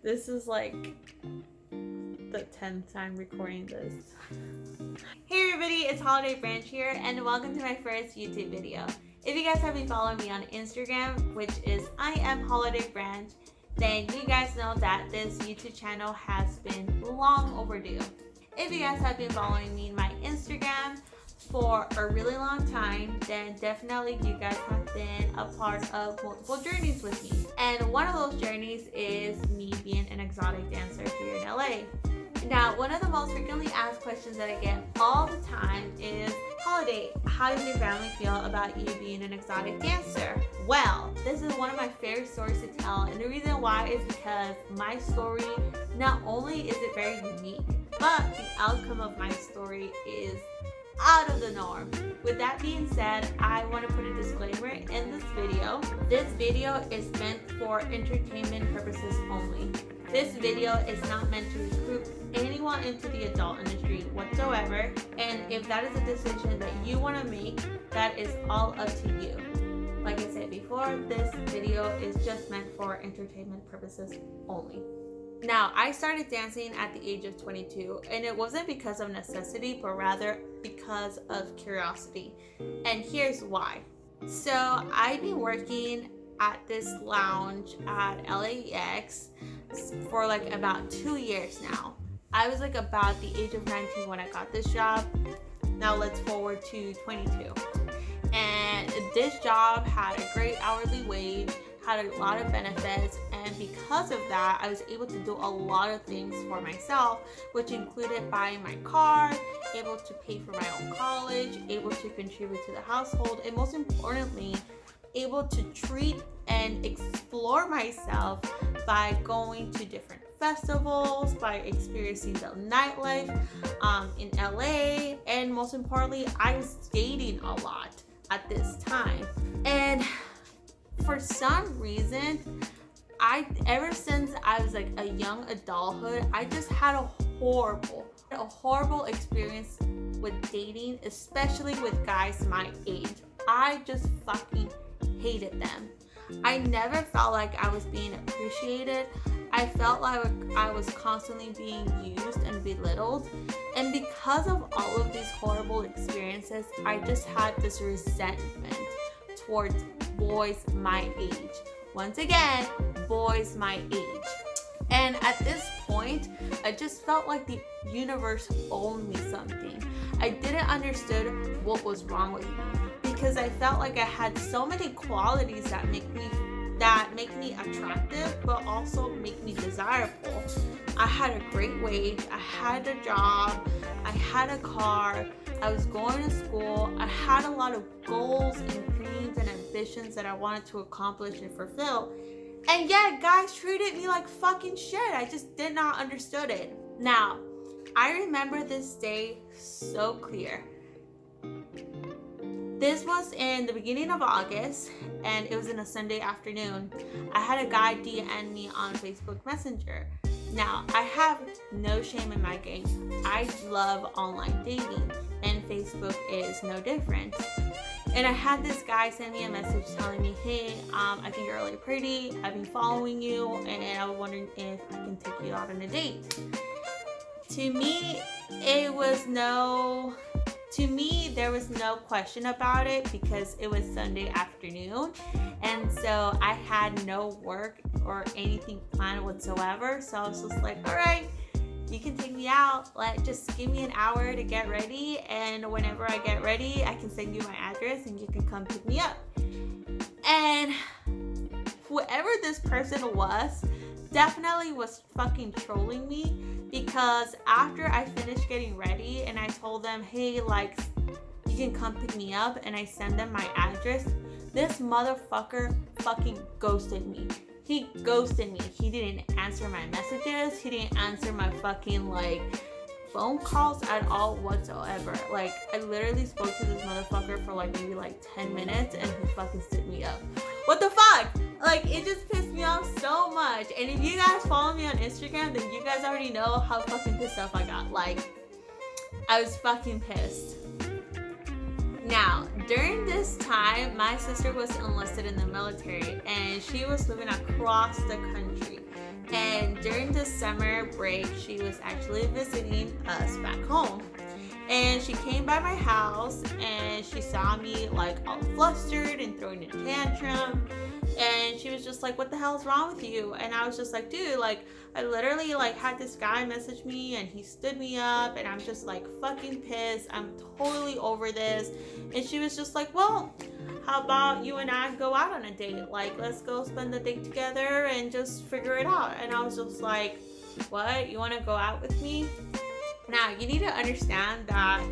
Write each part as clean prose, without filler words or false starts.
This is like the 10th time recording this. Hey everybody, it's Holiday Branch here, and welcome to my first YouTube video. If you guys have been following me on Instagram, which is I am Holiday Branch, then you guys know that this YouTube channel has been long overdue. If you guys have been following me in my Instagram for a really long time, then definitely you guys have been a part of multiple journeys with me. And one of those journeys is me being an exotic dancer here in LA. Now, one of the most frequently asked questions that I get all the time is, Holiday, how does your family feel about you being an exotic dancer? Well, this is one of my favorite stories to tell, and the reason why is because my story, not only is it very unique, but the outcome of my story is out of the norm. With that being said, I want to put a disclaimer in this video. This video is meant for entertainment purposes only. This video is not meant to recruit anyone into the adult industry whatsoever, and if that is a decision that you want to make, that is all up to you. Like I said before, this video is just meant for entertainment purposes only. Now, I started dancing at the age of 22, and it wasn't because of necessity, but rather because of curiosity. And here's why. So, I've been working at this lounge at LAX for like about 2 years now. I was like about the age of 19 when I got this job. Now let's forward to 22. And this job had a great hourly wage, had a lot of benefits, and because of that, I was able to do a lot of things for myself, which included buying my car, able to pay for my own college, able to contribute to the household, and most importantly, able to treat and explore myself by going to different festivals, by experiencing the nightlife in LA, and most importantly, I was dating a lot at this time. And for some reason, ever since I was like a young adulthood, I just had a horrible experience with dating, especially with guys my age. I just fucking hated them. I never felt like I was being appreciated. I felt like I was constantly being used and belittled. And because of all of these horrible experiences, I just had this resentment towards boys my age. Once again, boys my age. And at this point, I just felt like the universe owed me something. I didn't understand what was wrong with me because I felt like I had so many qualities that make me attractive, but also make me desirable. I had a great wage, I had a job, I had a car, I was going to school, I had a lot of goals and dreams and ambitions that I wanted to accomplish and fulfill. And yet guys treated me like fucking shit. I just did not understand it. Now, I remember this day so clear. This was in the beginning of August, and it was in a Sunday afternoon. I had a guy DM me on Facebook Messenger. Now, I have no shame in my game. I love online dating, and Facebook is no different. And I had this guy send me a message telling me, hey, I think you're really pretty. I've been following you, and I was wondering if I can take you out on a date. To me, there was no question about it because it was Sunday afternoon, and so I had no work or anything planned whatsoever. So I was just like, all right, you can take me out. Just give me an hour to get ready, and whenever I get ready, I can send you my address and you can come pick me up. And whoever this person was definitely was fucking trolling me, because after I finished getting ready and I told them, hey, like, you can come pick me up, and I send them my address, this motherfucker fucking ghosted me. He ghosted me. He didn't answer my messages. He didn't answer my fucking phone calls at all whatsoever. Like, I literally spoke to this motherfucker for maybe 10 minutes, and he fucking stood me up. What the fuck? It just pissed me off so much. And if you guys follow me on Instagram, then you guys already know how fucking pissed off I got. I was fucking pissed. Now, during this time, my sister was enlisted in the military, and she was living across the country. And during the summer break, she was actually visiting us back home. And she came by my house and she saw me like all flustered and throwing a tantrum. And she was just like, what the hell is wrong with you? And I was just like, dude, like, I literally like had this guy message me and he stood me up and I'm just like fucking pissed. I'm totally over this. And she was just like, well, how about you and I go out on a date? Like, let's go spend the date together and just figure it out. And I was just like, what? You want to go out with me? Now, you need to understand that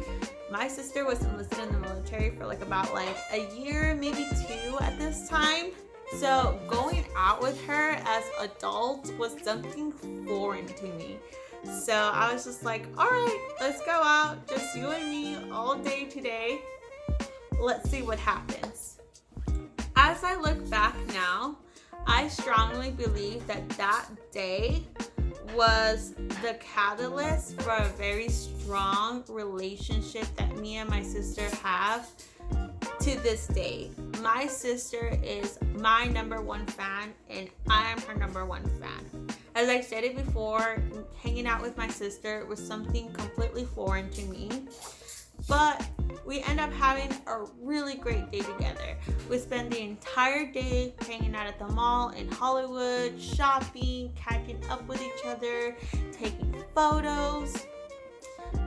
my sister was enlisted in the military for like about like a year, maybe 2 at this time. So going out with her as adults was something foreign to me. So I was just like, all right, let's go out, just you and me all day today. Let's see what happens. As I look back now, I strongly believe that that day was the catalyst for a very strong relationship that me and my sister have to this day. My sister is my number one fan and I am her number one fan. As I stated before, hanging out with my sister was something completely foreign to me. But we end up having a really great day together. We spend the entire day hanging out at the mall in Hollywood, shopping, catching up with each other, taking photos.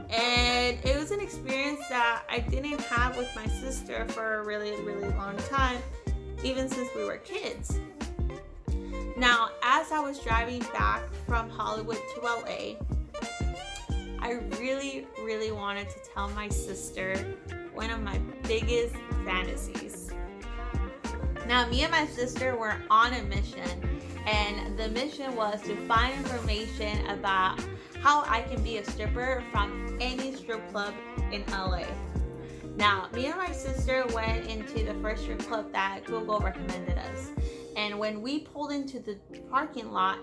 And it was an experience that I didn't have with my sister for a really, really long time, even since we were kids. Now, as I was driving back from Hollywood to LA, I really, really wanted to tell my sister one of my biggest fantasies. Now, me and my sister were on a mission, and the mission was to find information about how I can be a stripper from any strip club in LA. Now, me and my sister went into the first strip club that Google recommended us. And when we pulled into the parking lot,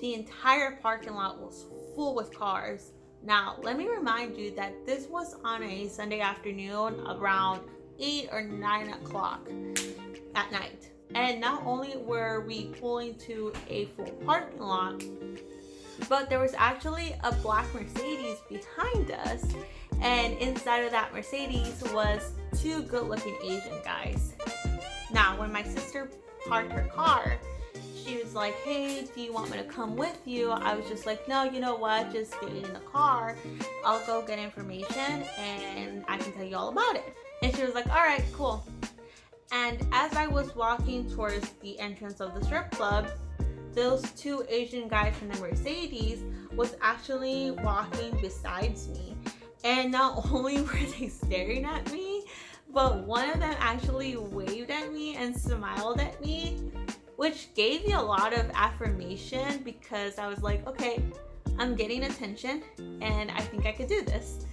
the entire parking lot was full with cars. Now, let me remind you that this was on a Sunday afternoon around 8 or 9 o'clock at night. And not only were we pulling to a full parking lot, but there was actually a black Mercedes behind us. And inside of that Mercedes was 2 good-looking Asian guys. Now, when my sister parked her car, she was like, hey, do you want me to come with you? I was just like, no, you know what? Just stay in the car. I'll go get information and I can tell you all about it. And she was like, all right, cool. And as I was walking towards the entrance of the strip club, those 2 Asian guys from the Mercedes was actually walking besides me. And not only were they staring at me, but one of them actually waved at me and smiled at me, which gave me a lot of affirmation because I was like, okay, I'm getting attention and I think I could do this.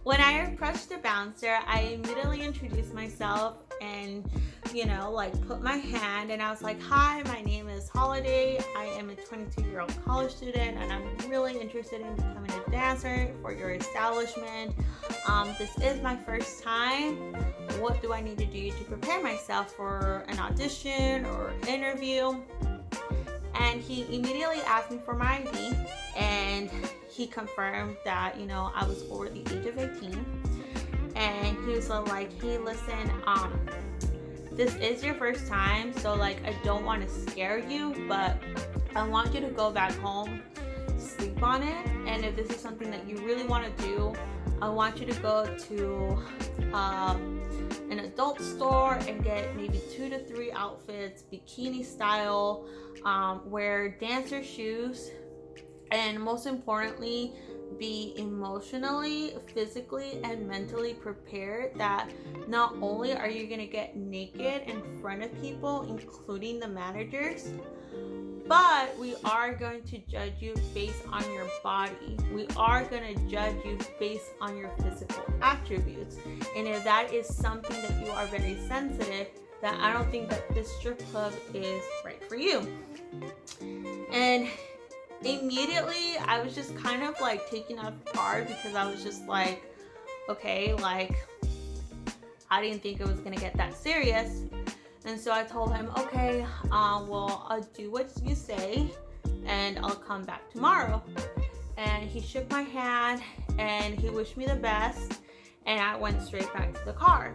When I approached the bouncer, I immediately introduced myself and, put my hand and I was like, hi, my name is Holiday. I am a 22-year-old college student and I'm really interested in becoming a dancer for your establishment. This is my first time. What do I need to do to prepare myself for an audition or interview? And he immediately asked me for my ID and he confirmed that, I was over the age of 18. And he was like, hey, listen, this is your first time, so I don't want to scare you, but I want you to go back home, sleep on it, and if this is something that you really want to do, I want you to go to an adult store and get maybe 2 to 3 outfits, bikini style, wear dancer shoes, and most importantly, be emotionally, physically, and mentally prepared that not only are you going to get naked in front of people, including the managers, but we are going to judge you based on your body. We are going to judge you based on your physical attributes. And if that is something that you are very sensitive, then I don't think that this strip club is right for you. And immediately I was just kind of taken off guard because I was just like, okay, I didn't think it was gonna get that serious. And so I told him, okay, well, I'll do what you say and I'll come back tomorrow. And he shook my hand and he wished me the best, and I went straight back to the car.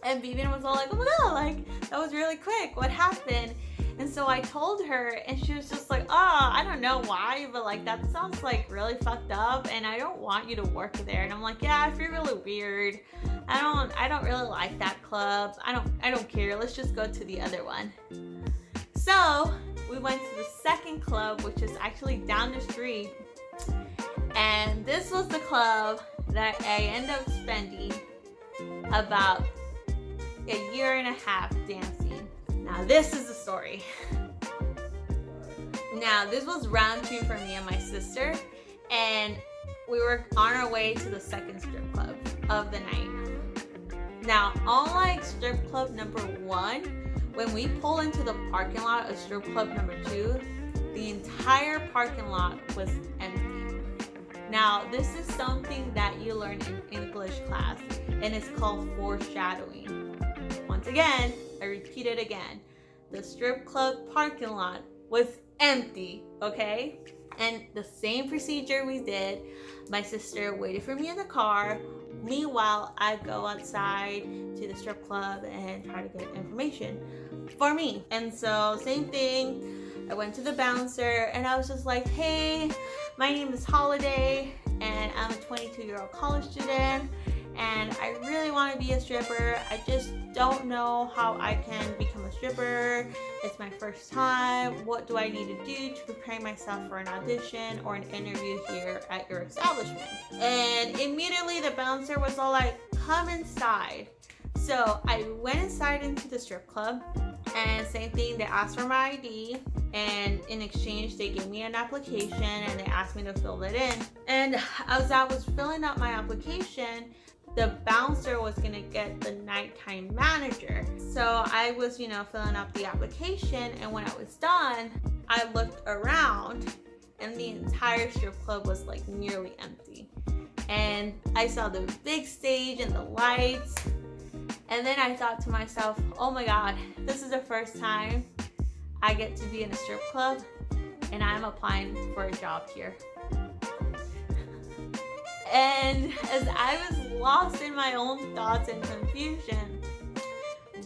And Vivian was all like, oh my god, like, that was really quick, what happened? And so I told her, and she was just like, oh, I don't know why, but like, that sounds like really fucked up, and I don't want you to work there. And I'm like, yeah, I feel really weird. I don't really like that club. I don't care. Let's just go to the other one. So we went to the second club, which is actually down the street. And this was the club that I ended up spending about a year and a half dancing. Now this is the story. Now this was round 2 for me and my sister, and we were on our way to the second strip club of the night. Now, unlike strip club number 1, when we pull into the parking lot of strip club number 2, the entire parking lot was empty. Now, this is something that you learn in English class, and it's called foreshadowing. Once again, I repeat it again. The strip club parking lot was empty, okay? And the same procedure we did. My sister waited for me in the car. Meanwhile, I go outside to the strip club and try to get information for me. And so, same thing. I went to the bouncer and I was just like, hey, my name is Holiday and I'm a 22-year-old college student and I really want to be a stripper. I just don't know how I can become a stripper. It's my first time. What do I need to do to prepare myself for an audition or an interview here at your establishment? And immediately the bouncer was all like, come inside. So I went inside into the strip club, and same thing, they asked for my ID, and in exchange they gave me an application and they asked me to fill it in. And as I was filling out my application, the bouncer was gonna get the nighttime manager. So I was, filling out the application, and when I was done, I looked around and the entire strip club was like nearly empty. And I saw the big stage and the lights. And then I thought to myself, oh my god, this is the first time I get to be in a strip club and I'm applying for a job here. And as I was lost in my own thoughts and confusion,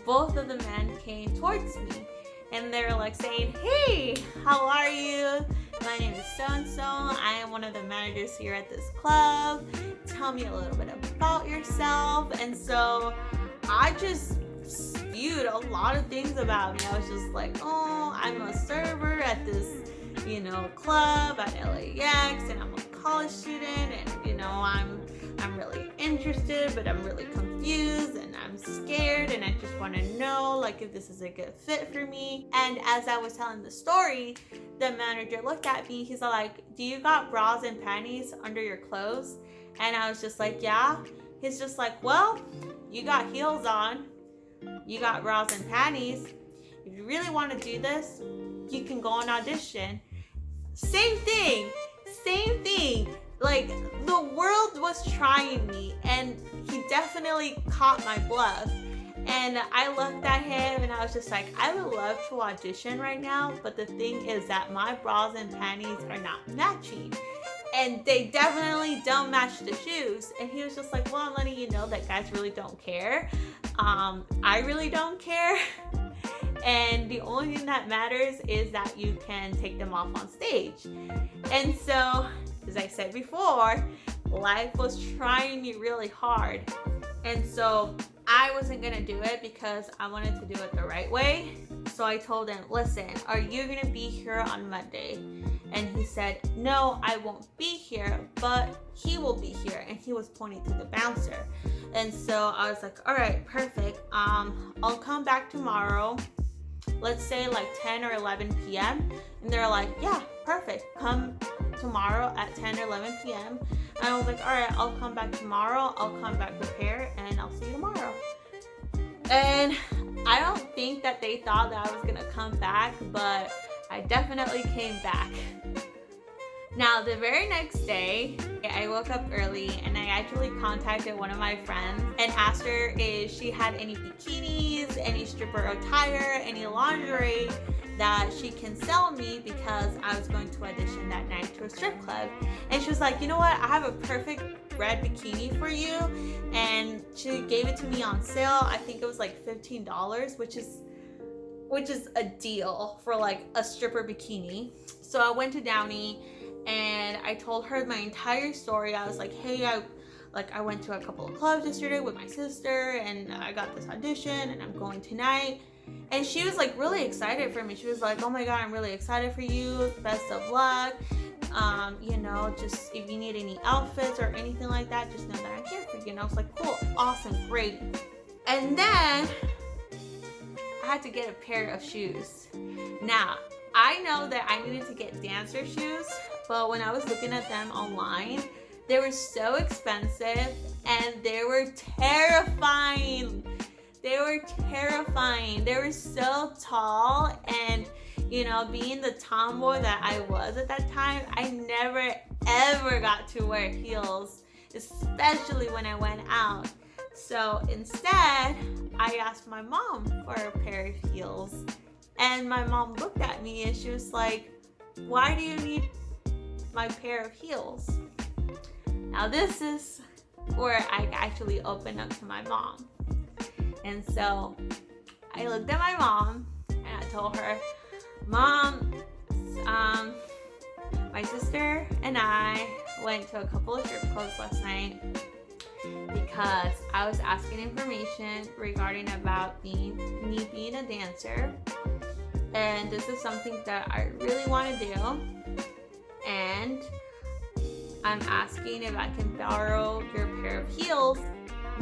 both of the men came towards me and they were like saying, hey, how are you? My name is so-and-so. I am one of the managers here at this club. Tell me a little bit about yourself. And so I just spewed a lot of things about me. I was just like, oh, I'm a server at this, club at LAX, and I'm a college student, and I'm really interested, but I'm really confused and I'm scared, and I just want to know if this is a good fit for me. And as I was telling the story, the manager looked at me. He's like, do you got bras and panties under your clothes? And I was just like, yeah. He's just like, well, you got heels on, you got bras and panties. If you really want to do this, you can go on audition. Same thing. Like, the world was trying me, and he definitely caught my bluff. And I looked at him and I was just like, I would love to audition right now, but the thing is that my bras and panties are not matching. And they definitely don't match the shoes. And he was just like, well, I'm letting you know that guys really don't care. I really don't care. And the only thing that matters is that you can take them off on stage. And so, as I said before, life was trying me really hard. And so I wasn't gonna do it because I wanted to do it the right way. So I told him, listen, are you gonna be here on Monday? And he said, no, I won't be here, but he will be here. And he was pointing to the bouncer. And so I was like, all right, perfect. I'll come back tomorrow. Let's say 10 or 11 p.m. And they're like, yeah, perfect. Come tomorrow at 10 or 11 p.m. And I was like, all right, I'll come back tomorrow. I'll come back prepared and I'll see you tomorrow. And I don't think that they thought that I was going to come back, but I definitely came back. Now, the very next day, I woke up early and I actually contacted one of my friends and asked her if she had any bikinis, any stripper attire, any lingerie that she can sell me, because I was going to audition that night to a strip club. And she was like, you know what, I have a perfect red bikini for you. And she gave it to me on sale. I think it was like $15, which is a deal for like a stripper bikini. So I went to Downey and I told her my entire story. I was like, hey, I went to a couple of clubs yesterday with my sister and I got this audition and I'm going tonight. And she was like really excited for me. She was like, oh my God, I'm really excited for you. Best of luck. Just if you need any outfits or anything like that, just know that I'm here for you. And I was like, cool, awesome, great. And then I had to get a pair of shoes. Now, I know that I needed to get dancer shoes, but when I was looking at them online, they were so expensive and they were terrifying. They were terrifying. They were so tall, and being the tomboy that I was at that time, I never ever got to wear heels, especially when I went out. So instead, I asked my mom for a pair of heels. And my mom looked at me and she was like, why do you need my pair of heels? Now this is where I actually opened up to my mom. And so I looked at my mom and I told her, Mom, my sister and I went to a couple of strip clubs last night because I was asking information regarding about me being a dancer. And this is something that I really want to do. And I'm asking if I can borrow your pair of heels.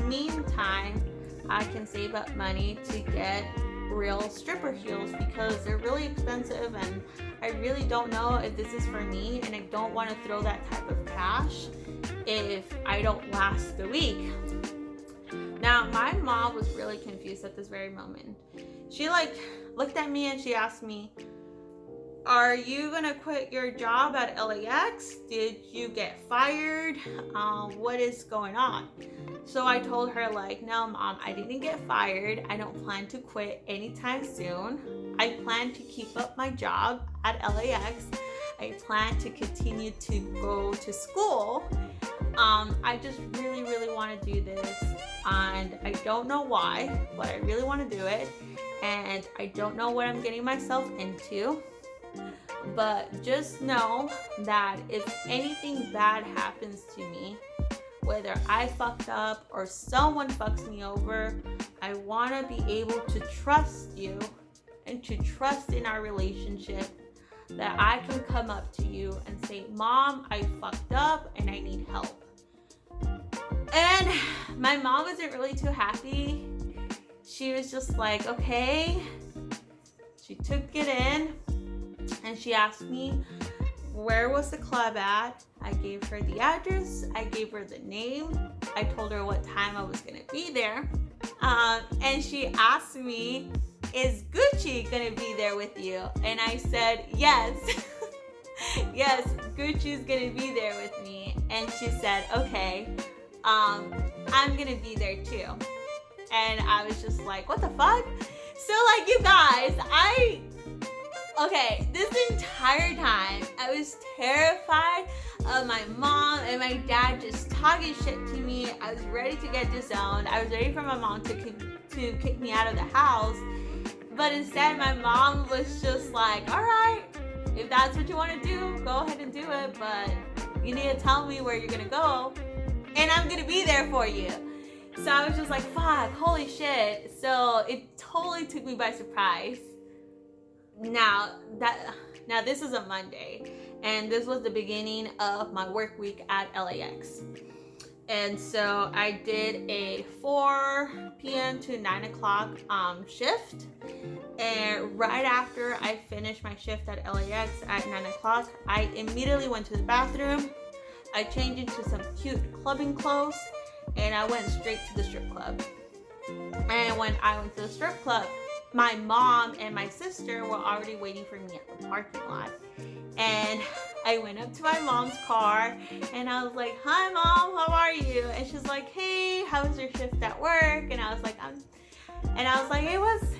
Meantime, I can save up money to get real stripper heels because they're really expensive and I really don't know if this is for me, and I don't want to throw that type of cash if I don't last the week. Now, my mom was really confused at this very moment. She looked at me and she asked me, are you gonna quit your job at LAX? Did you get fired? What is going on? So I told her no, Mom, I didn't get fired. I don't plan to quit anytime soon. I plan to keep up my job at LAX. I plan to continue to go to school. I just really, really want to do this, and I don't know why, but I really want to do it, and I don't know what I'm getting myself into. But just know that if anything bad happens to me, whether I fucked up or someone fucks me over, I want to be able to trust you and to trust in our relationship, that I can come up to you and say, Mom, I fucked up and I need help. And my mom wasn't really too happy. She was just like, okay. She took it in and she asked me, where was the club at? I gave her the address. I gave her the name. I told her what time I was going to be there. And she asked me, is Gucci going to be there with you? And I said, yes. Yes, Gucci's going to be there with me. And she said, okay, I'm going to be there too. And I was just like, what the fuck? So you guys, this entire time, I was terrified of my mom and my dad just talking shit to me. I was ready to get disowned. I was ready for my mom to kick me out of the house. But instead, my mom was just like, all right, if that's what you want to do, go ahead and do it. But you need to tell me where you're going to go, and I'm going to be there for you. So I was just like, fuck, holy shit. So it totally took me by surprise. Now this is a Monday, and this was the beginning of my work week at LAX. And so I did a 4 p.m. to 9 o'clock shift. And right after I finished my shift at LAX at 9 o'clock, I immediately went to the bathroom. I changed into some cute clubbing clothes, and I went straight to the strip club. And when I went to the strip club, my mom and my sister were already waiting for me at the parking lot. And I went up to my mom's car and I was like, "Hi mom, how are you?" And she's like, "Hey, how was your shift at work?" And I was like,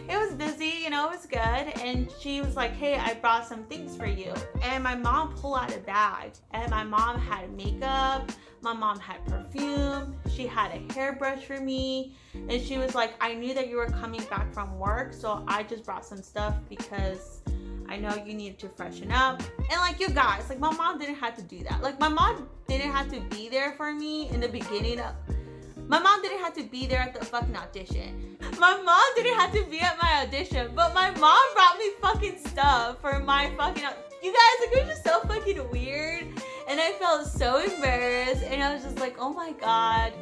it was busy, you know, it was good. And she was like, "Hey, I brought some things for you." And my mom pulled out a bag, and my mom had makeup, my mom had perfume, she had a hairbrush for me, and she was like, "I knew that you were coming back from work, so I just brought some stuff because I know you needed to freshen up." And like, you guys, like, my mom didn't have to do that. Like, my mom didn't have to be there for me in the beginning of my mom didn't have to be there at the fucking audition. My mom didn't have to be at my audition, but my mom brought me fucking stuff for my fucking you guys, like, it was just so fucking weird. And I felt so embarrassed, and I was just like, oh my god.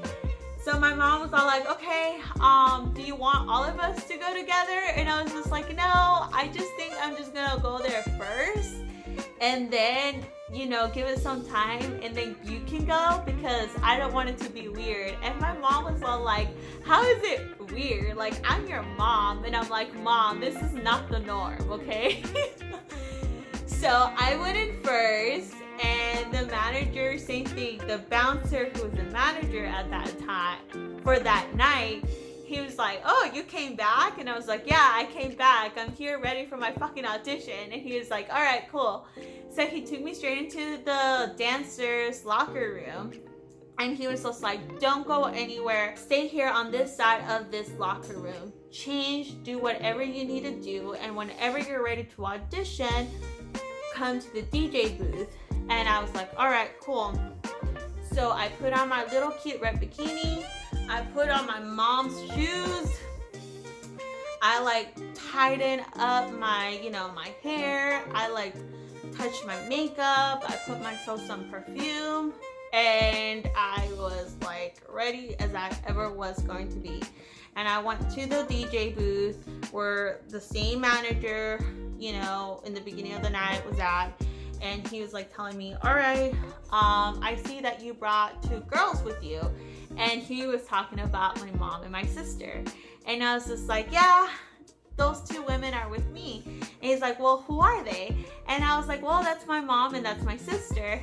So my mom was all like, "Okay, do you want all of us to go together?" And I was just like, "No, I just think I'm just gonna go there first, and then, you know, give it some time, and then you can go, because I don't want it to be weird." And my mom was all like, "How is it weird? Like, I'm your mom." And I'm like, "Mom, this is not the norm, okay?" So I went in first, and the manager, same thing. The bouncer, who was the manager at that time for that night, he was like, "Oh, you came back?" And I was like, "Yeah, I came back. I'm here ready for my fucking audition." And he was like, "All right, cool." So he took me straight into the dancers' locker room. And he was just like, "Don't go anywhere. Stay here on this side of this locker room. Change, do whatever you need to do. And whenever you're ready to audition, come to the DJ booth." And I was like, "All right, cool." So I put on my little cute red bikini. I put on my mom's shoes. I like tightened up my, you know, my hair. I like touched my makeup. I put myself some perfume. And I was like ready as I ever was going to be. And I went to the DJ booth where the same manager, you know, in the beginning of the night was at. And he was like telling me, "All right, I see that you brought 2 girls with you." And he was talking about my mom and my sister. And I was just like, "Yeah, those 2 women are with me." And he's like, "Well, who are they?" And I was like, "Well, that's my mom and that's my sister."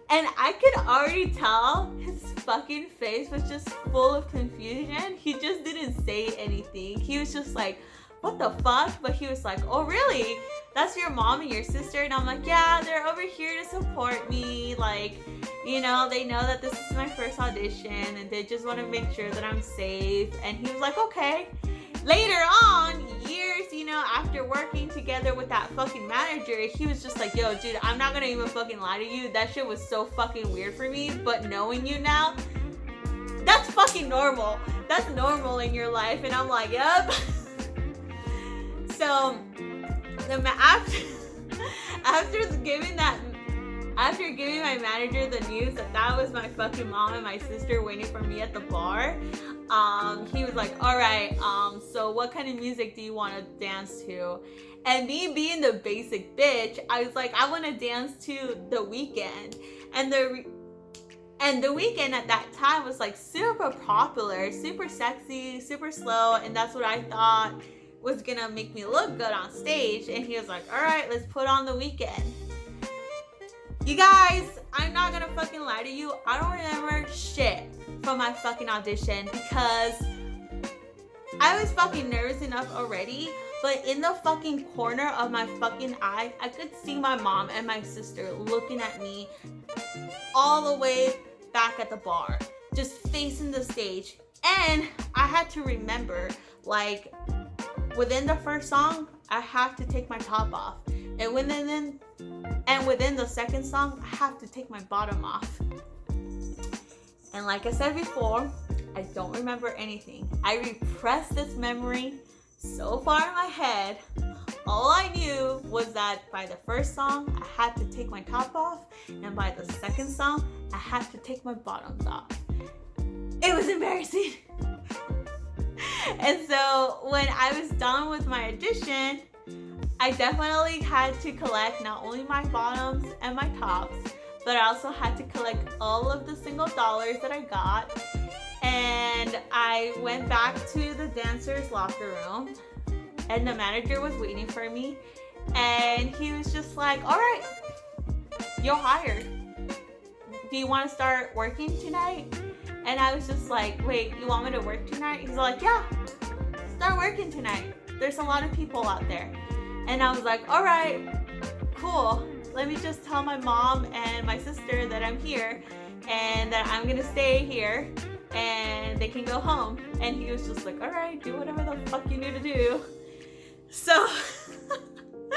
And I could already tell his fucking face was just full of confusion. He just didn't say anything. He was just like, "What the fuck?" But he was like, "Oh, really? That's your mom and your sister?" And I'm like, "Yeah, they're over here to support me. Like, you know, they know that this is my first audition, and they just want to make sure that I'm safe." And he was like, "Okay." Later on, years, you know, after working together with that fucking manager, he was just like, "Yo, dude, I'm not gonna even fucking lie to you. That shit was so fucking weird for me. But knowing you now, that's fucking normal. That's normal in your life." And I'm like, "Yep." So after giving my manager the news that that was my fucking mom and my sister waiting for me at the bar, he was like, "All right, so what kind of music do you want to dance to?" And me being the basic bitch, I was like, "I want to dance to The Weeknd." And the Weeknd at that time was like super popular, super sexy, super slow, and that's what I thought was gonna make me look good on stage. And he was like, "All right, let's put on The Weeknd." You guys, I'm not gonna fucking lie to you. I don't remember shit from my fucking audition because I was fucking nervous enough already. But in the fucking corner of my fucking eye, I could see my mom and my sister looking at me all the way back at the bar, just facing the stage. And I had to remember, like, within the first song, I have to take my top off. And within the second song, I have to take my bottom off. And like I said before, I don't remember anything. I repressed this memory so far in my head. All I knew was that by the first song, I had to take my top off. And by the second song, I had to take my bottoms off. It was embarrassing. And so when I was done with my audition, I definitely had to collect not only my bottoms and my tops, but I also had to collect all of the single dollars that I got. And I went back to the dancers' locker room, and the manager was waiting for me. And he was just like, "All right, you're hired. Do you want to start working tonight? And I was just like, wait, you want me to work tonight? He's like, yeah, start working tonight. There's a lot of people out there. And I was like, all right, cool. Let me just tell my mom and my sister that I'm here and that I'm gonna stay here and they can go home. And he was just like, all right, do whatever the fuck you need to do. So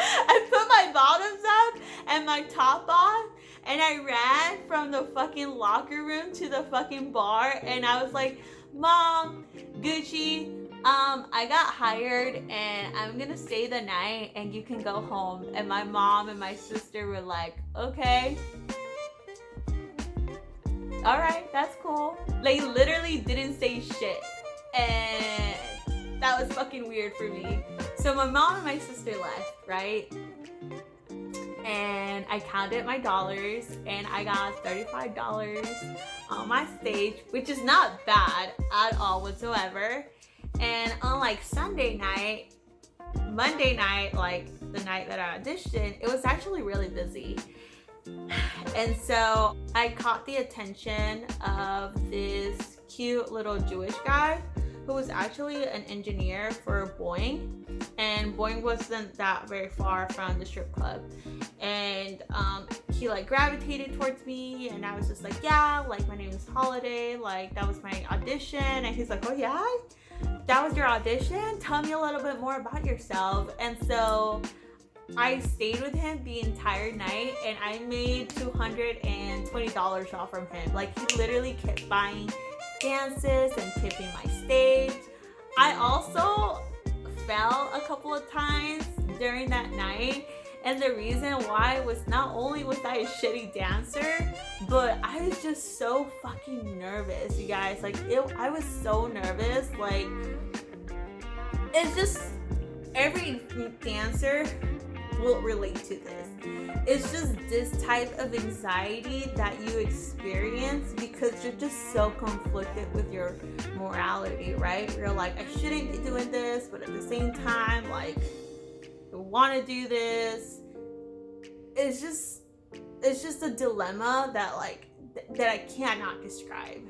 I put my bottoms up and my top on and I ran from the fucking locker room to the fucking bar and I was like, Mom, Gucci, I got hired and I'm gonna stay the night and you can go home. And my mom and my sister were like, okay. Alright, that's cool. They literally didn't say shit. And that was fucking weird for me. So my mom and my sister left, right? And I counted my dollars and I got $35 on my stage, which is not bad at all whatsoever. And unlike Sunday night, Monday night, like the night that I auditioned, it was actually really busy. And so I caught the attention of this cute little Jewish guy who was actually an engineer for Boeing. And Boeing wasn't that very far from the strip club. And he like gravitated towards me and I was just like, yeah, like my name is Holiday, like that was my audition. And he's like, oh yeah? That was your audition? Tell me a little bit more about yourself. And so I stayed with him the entire night and I made $220 off from him. Like he literally kept buying dances and tipping my stage. I also fell a couple of times during that night. And the reason why was not only was I a shitty dancer, but I was just so fucking nervous, you guys. Like, I was so nervous. Like, it's just, every dancer will relate to this. It's just this type of anxiety that you experience because you're just so conflicted with your morality, right? You're like, I shouldn't be doing this, but at the same time, like, I want to do this. It's just a dilemma that like that I cannot describe.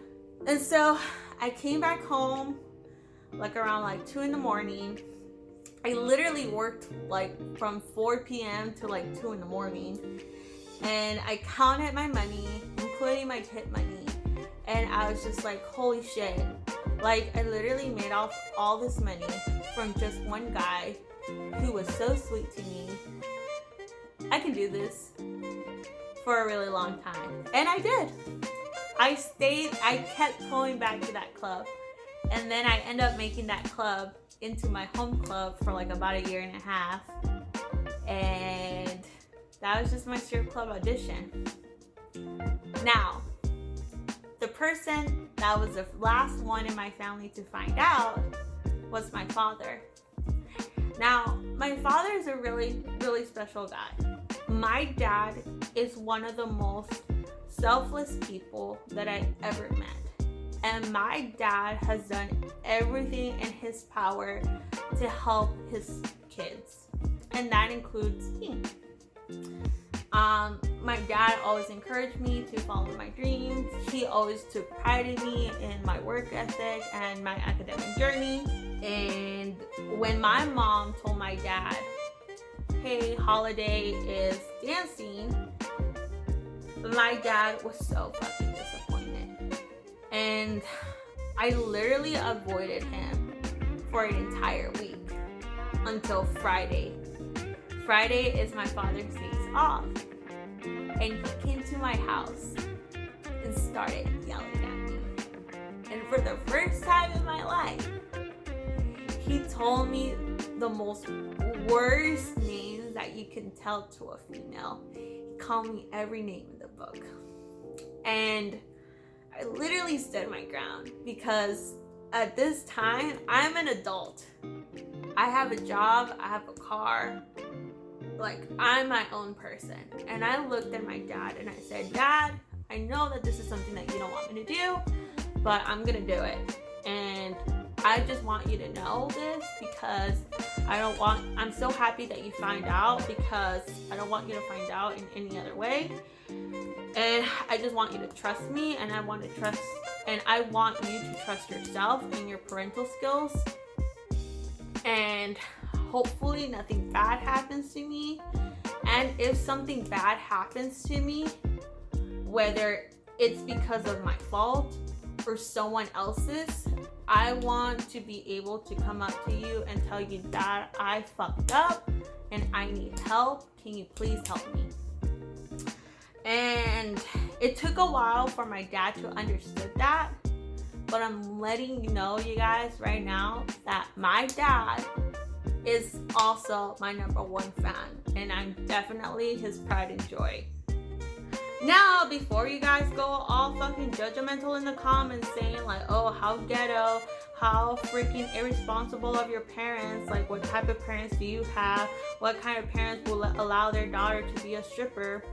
And so I came back home like around like 2 a.m. I literally worked like from 4 p.m. to like 2 a.m. and I counted my money, including my tip money, and I was just like, holy shit, like I literally made off all this money from just one guy who was so sweet to me. I can do this for a really long time. And I did. I kept going back to that club. And then I ended up making that club into my home club for like about 1.5 years. And that was just my strip club audition. Now, the person that was the last one in my family to find out was my father. Now, my father is a really, really special guy. My dad is one of the most selfless people that I ever met. And my dad has done everything in his power to help his kids. And that includes me. My dad always encouraged me to follow my dreams. He always took pride in me in my work ethic and my academic journey. And when my mom told my dad, hey, Holiday is dancing, my dad was so fucking disappointed. And I literally avoided him for an entire week until Friday. Friday is my father's days off. And he came to my house and started yelling at me. And for the first time in my life, he told me the most worst names that you can tell to a female. He called me every name in the book. And I literally stood my ground because at this time, I'm an adult. I have a job, I have a car. Like, I'm my own person. And I looked at my dad and I said, Dad, I know that this is something that you don't want me to do, but I'm gonna do it. And I just want you to know this because I'm so happy that you find out, because I don't want you to find out in any other way. And I just want you to trust me, and I want you to trust yourself and your parental skills. And hopefully nothing bad happens to me. And if something bad happens to me, whether it's because of my fault or someone else's, I want to be able to come up to you and tell you that I fucked up and I need help. Can you please help me? And it took a while for my dad to understand that, but I'm letting you know, you guys, right now, that my dad is also my #1 fan, and I'm definitely his pride and joy. Now, before you guys go all fucking judgmental in the comments saying like, oh, how ghetto, how freaking irresponsible of your parents, like what type of parents do you have, what kind of parents will allow their daughter to be a stripper?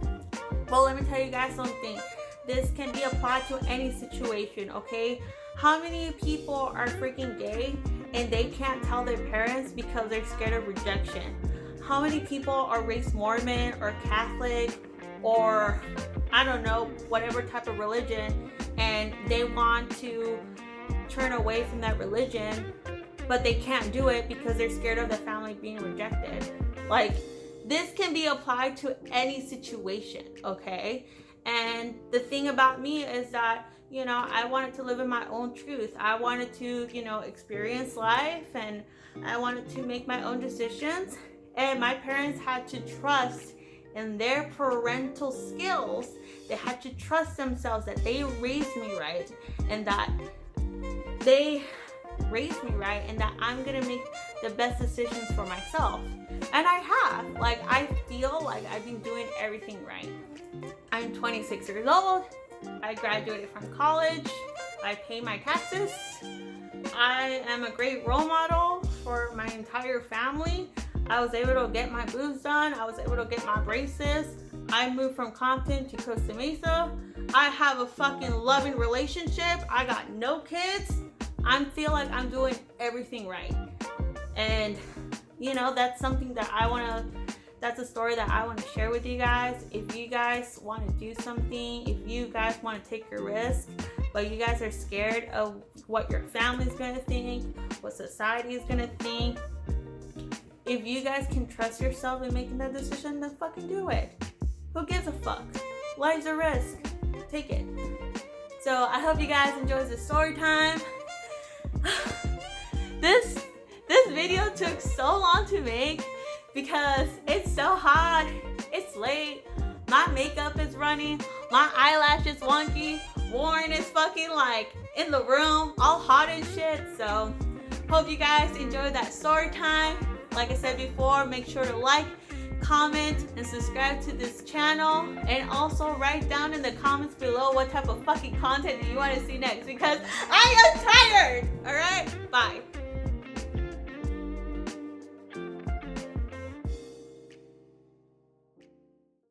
Well, let me tell you guys something. This can be applied to any situation, okay? How many people are freaking gay and they can't tell their parents because they're scared of rejection? How many people are raised Mormon or Catholic or I don't know, whatever type of religion, and they want to turn away from that religion, but they can't do it because they're scared of the family being rejected? Like, this can be applied to any situation, okay? And the thing about me is that, you know, I wanted to live in my own truth. I wanted to, you know, experience life, and I wanted to make my own decisions. And my parents had to trust in their parental skills. They had to trust themselves that they raised me right, and that I'm gonna make the best decisions for myself. And I have. Like, I feel like I've been doing everything right. I'm 26 years old. I graduated from college. I pay my taxes. I am a great role model for my entire family. I was able to get my boobs done. I was able to get my braces. I moved from Compton to Costa Mesa. I have a fucking loving relationship. I got no kids. I feel like I'm doing everything right. And, you know, that's something that that's a story that I want to share with you guys. If you guys want to do something, if you guys want to take a risk, but you guys are scared of what your family's going to think, what society is going to think, if you guys can trust yourself in making that decision, then fucking do it. Who gives a fuck? Life's a risk. Take it. So I hope you guys enjoyed the story time. This video took so long to make because it's so hot. It's late. My makeup is running. My eyelash is wonky. Warren is fucking like in the room, all hot and shit. So hope you guys enjoyed that story time. Like I said before, make sure to like, comment, and subscribe to this channel. And also write down in the comments below what type of fucking content do you want to see next, because I am tired